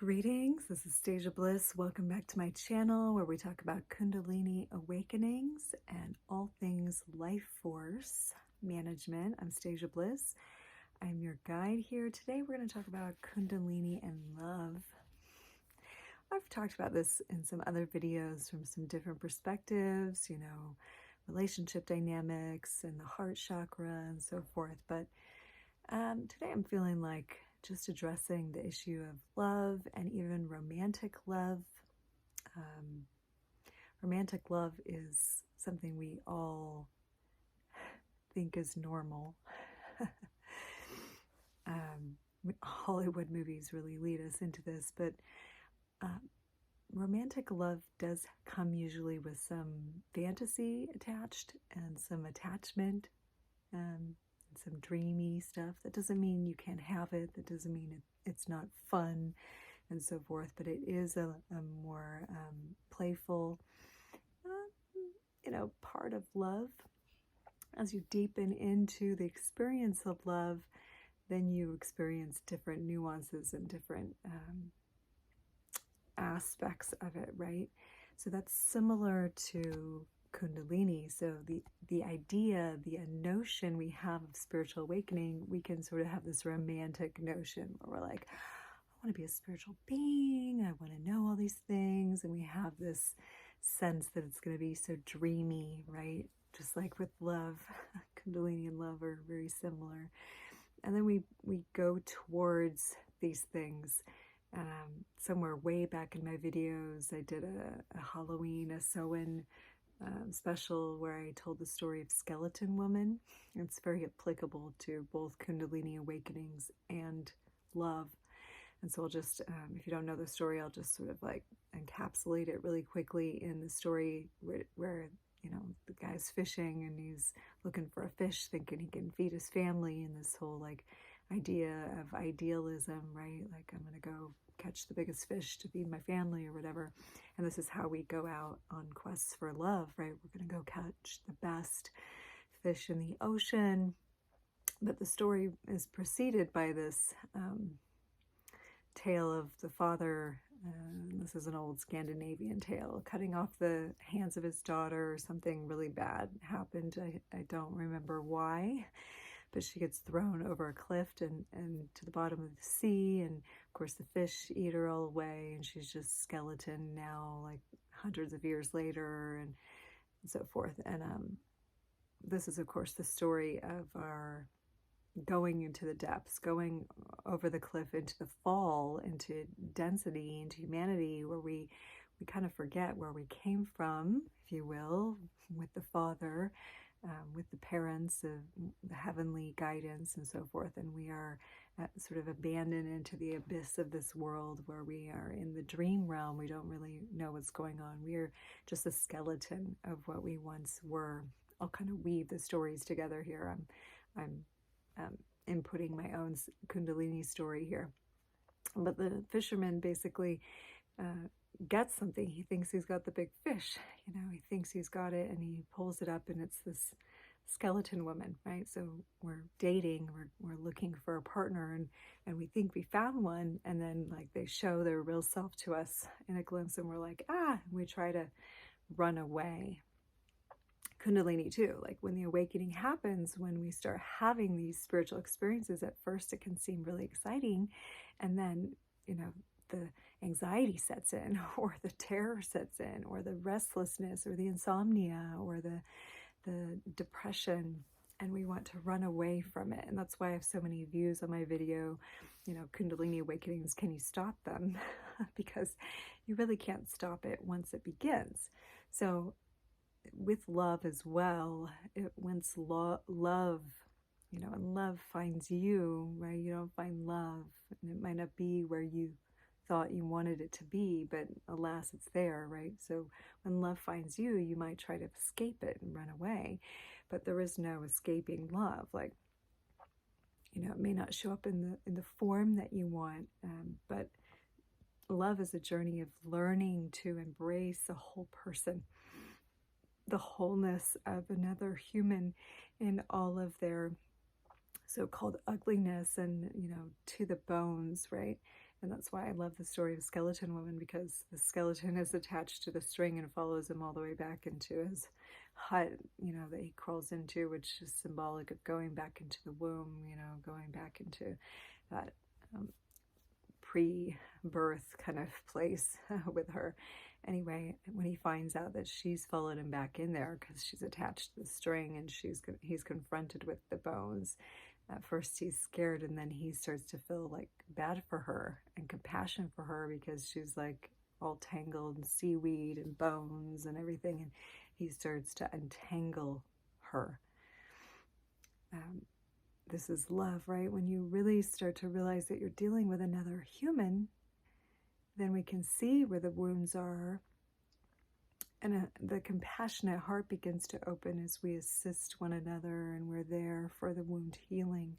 Greetings, this is Stasia Bliss. Welcome back to my channel where we talk about Kundalini awakenings and all things life force management. I'm Stasia Bliss. I'm your guide here. Today we're going to talk about Kundalini and Love. I've talked about this in some other videos from some different perspectives, relationship dynamics and the heart chakra and so forth. But today I'm feeling like just addressing the issue of love and even romantic love. Romantic love is something we all think is normal. Hollywood movies really lead us into this, but romantic love does come usually with some fantasy attached and some attachment, some dreamy stuff. That doesn't mean you can't have it. That doesn't mean it's not fun and so forth, but it is a more playful, part of love. As you deepen into the experience of love, then you experience different nuances and different aspects of it, right? So that's similar to Kundalini. So the idea, the notion we have of spiritual awakening, we can sort of have this romantic notion where we're like, I want to be a spiritual being, I want to know all these things, and we have this sense that it's going to be so dreamy, right? Just like with love, Kundalini and love are very similar. And then we go towards these things. Somewhere way back in my videos, I did a Halloween, a sew-in special where I told the story of Skeleton Woman. It's very applicable to both Kundalini awakenings and love. And so I'll just, if you don't know the story, I'll just sort of like encapsulate it really quickly in the story where the guy's fishing and he's looking for a fish, thinking he can feed his family, and this whole like idea of idealism, right? Like, I'm going to go catch the biggest fish to feed my family or whatever. And this is how we go out on quests for love, right? We're going to go catch the best fish in the ocean. But the story is preceded by this tale of the father, this is an old Scandinavian tale, cutting off the hands of his daughter. Something really bad happened. I don't remember why, but she gets thrown over a cliff and to the bottom of the sea, and of course the fish eat her all away, and she's just skeleton now, like hundreds of years later, and so forth. And this is of course the story of our going into the depths, going over the cliff into the fall, into density, into humanity, where we kind of forget where we came from, if you will, with the Father, with the parents, of the heavenly guidance and so forth, and we are sort of abandoned into the abyss of this world where we are in the dream realm. We don't really know what's going on. We are just a skeleton of what we once were. I'll kind of weave the stories together here. I'm inputting my own Kundalini story here. But the fisherman basically gets something. He thinks he's got the big fish. He thinks he's got it, and he pulls it up, and it's this skeleton woman, right? So we're dating, we're looking for a partner, and we think we found one, and then like they show their real self to us in a glimpse, and we're like, and we try to run away. Kundalini too, like when the awakening happens, when we start having these spiritual experiences, at first it can seem really exciting, and then the anxiety sets in, or the terror sets in, or the restlessness, or the insomnia, or the depression, and we want to run away from it. And that's why I have so many views on my video, Kundalini awakenings, can you stop them? Because you really can't stop it once it begins. So with love as well, once love, and love finds you, right? You don't find love, and it might not be where you thought you wanted it to be, but alas, it's there, right? So when love finds you, you might try to escape it and run away, but there is no escaping love. Like, it may not show up in the form that you want, but love is a journey of learning to embrace a whole person, the wholeness of another human in all of their so-called ugliness and, to the bones, right? And that's why I love the story of Skeleton Woman, because the skeleton is attached to the string and follows him all the way back into his hut, that he crawls into, which is symbolic of going back into the womb, going back into that pre-birth kind of place with her. Anyway, when he finds out that she's followed him back in there because she's attached to the string and he's confronted with the bones, at first he's scared, and then he starts to feel like bad for her and compassion for her because she's like all tangled in seaweed and bones and everything, and he starts to untangle her. This is love, right? When you really start to realize that you're dealing with another human, then we can see where the wounds are, and the compassionate heart begins to open as we assist one another, and we're there for the wound healing.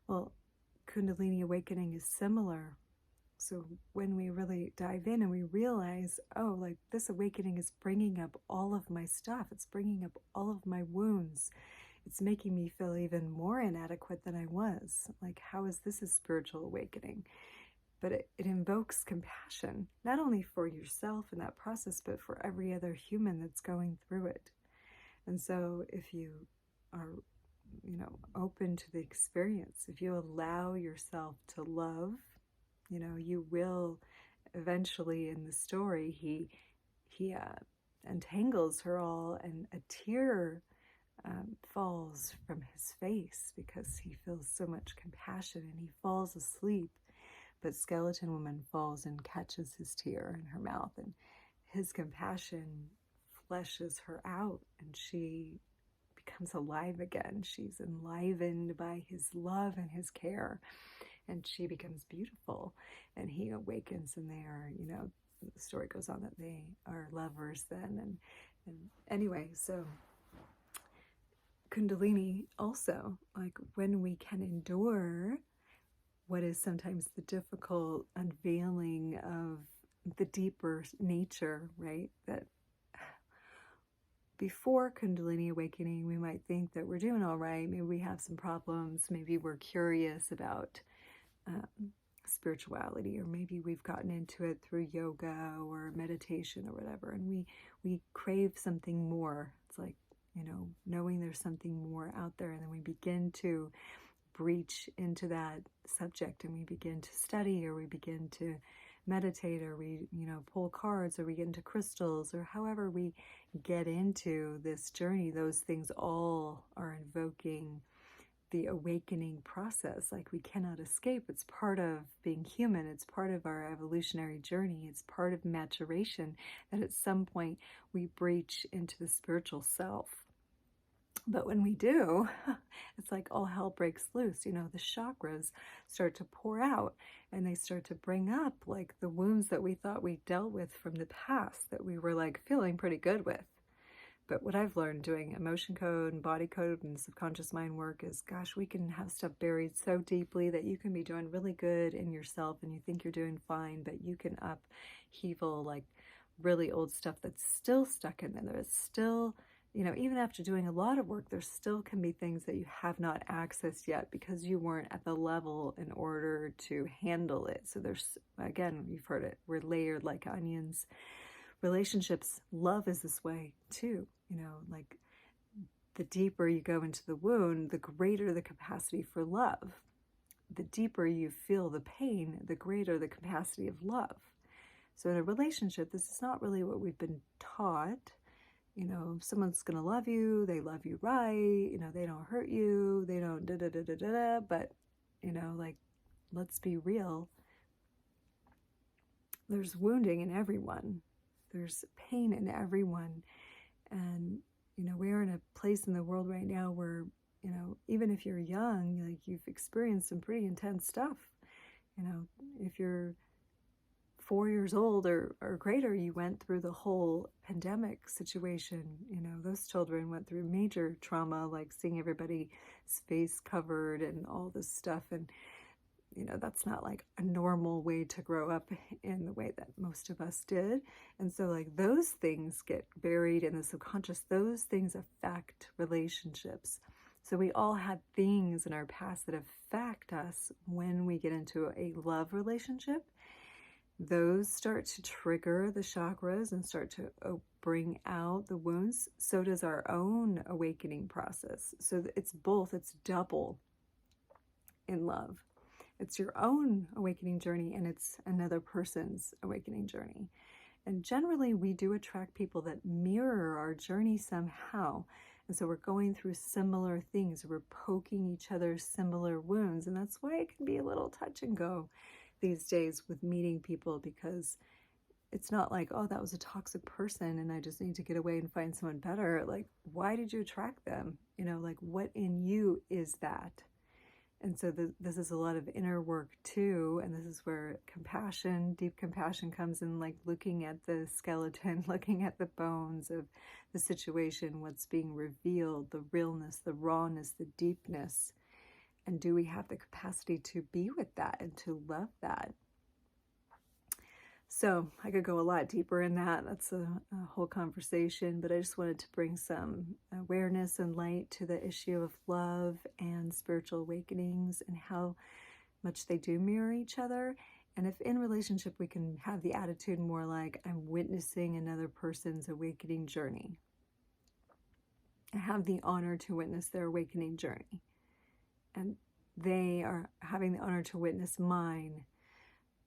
Well, Kundalini awakening is similar. So when we really dive in and we realize, oh, like this awakening is bringing up all of my stuff. It's bringing up all of my wounds. It's making me feel even more inadequate than I was. Like, how is this a spiritual awakening? But it invokes compassion, not only for yourself in that process, but for every other human that's going through it. And so if you are, open to the experience, if you allow yourself to love, you will eventually, in the story, he entangles her all, and a tear falls from his face because he feels so much compassion, and he falls asleep. But Skeleton Woman falls and catches his tear in her mouth, and his compassion fleshes her out, and she becomes alive again. She's enlivened by his love and his care, and she becomes beautiful, and he awakens, and they are, the story goes on that they are lovers then. And anyway, so Kundalini also, like when we can endure what is sometimes the difficult unveiling of the deeper nature, right? That before Kundalini awakening, we might think that we're doing all right. Maybe we have some problems. Maybe we're curious about spirituality, or maybe we've gotten into it through yoga or meditation or whatever, and we crave something more. It's like, knowing there's something more out there, and then we begin to breach into that subject, and we begin to study, or we begin to meditate, or we pull cards, or we get into crystals, or however we get into this journey. Those things all are invoking the awakening process. Like, we cannot escape. It's part of being human. It's part of our evolutionary journey. It's part of maturation, that at some point we breach into the spiritual self. But when we do, it's like all hell breaks loose. The chakras start to pour out, and they start to bring up like the wounds that we thought we dealt with from the past, that we were like feeling pretty good with. But what I've learned doing emotion code and body code and subconscious mind work is, gosh, we can have stuff buried so deeply that you can be doing really good in yourself and you think you're doing fine, but you can upheaval like really old stuff that's still stuck in there. It's still, even after doing a lot of work, there still can be things that you have not accessed yet because you weren't at the level in order to handle it. So there's, again, you've heard it, we're layered like onions. Relationships, love is this way too. Like the deeper you go into the wound, the greater the capacity for love. The deeper you feel the pain, the greater the capacity of love. So in a relationship, this is not really what we've been taught. If someone's going to love you, they love you right, they don't hurt you, they don't da-da-da-da-da-da, but, like, let's be real. There's wounding in everyone. There's pain in everyone. And, we're in a place in the world right now where, even if you're young, like, you've experienced some pretty intense stuff. If you're 4 years old or greater, you went through the whole pandemic situation. Those children went through major trauma, like seeing everybody's face covered and all this stuff. And, that's not like a normal way to grow up in the way that most of us did. And so like those things get buried in the subconscious. Those things affect relationships. So we all had things in our past that affect us when we get into a love relationship. Those start to trigger the chakras and start to bring out the wounds. So does our own awakening process. So it's both, it's double in love. It's your own awakening journey and it's another person's awakening journey. And generally we do attract people that mirror our journey somehow. And so we're going through similar things. We're poking each other's similar wounds. And that's why it can be a little touch and go these days with meeting people, because it's not like, oh, that was a toxic person and I just need to get away and find someone better. Like, why did you attract them? You know, like, what in you is that? And so this is a lot of inner work too. And this is where compassion, deep compassion comes in, like looking at the skeleton, looking at the bones of the situation, what's being revealed, the realness, the rawness, the deepness. And do we have the capacity to be with that and to love that? So I could go a lot deeper in that. That's a whole conversation, but I just wanted to bring some awareness and light to the issue of love and spiritual awakenings and how much they do mirror each other. And if in relationship we can have the attitude more like, I'm witnessing another person's awakening journey. I have the honor to witness their awakening journey. And they are having the honor to witness mine.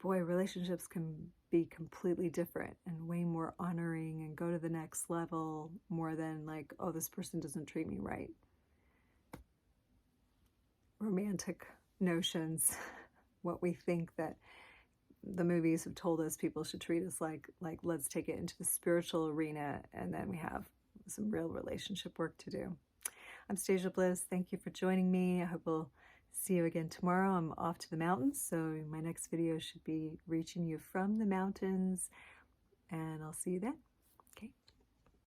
Boy, relationships can be completely different and way more honoring and go to the next level more than like, oh, this person doesn't treat me right. Romantic notions, what we think that the movies have told us people should treat us like let's take it into the spiritual arena, and then we have some real relationship work to do. I'm Stasia Bliss. Thank you for joining me. I hope we'll see you again tomorrow. I'm off to the mountains, so my next video should be reaching you from the mountains, and I'll see you then. Okay.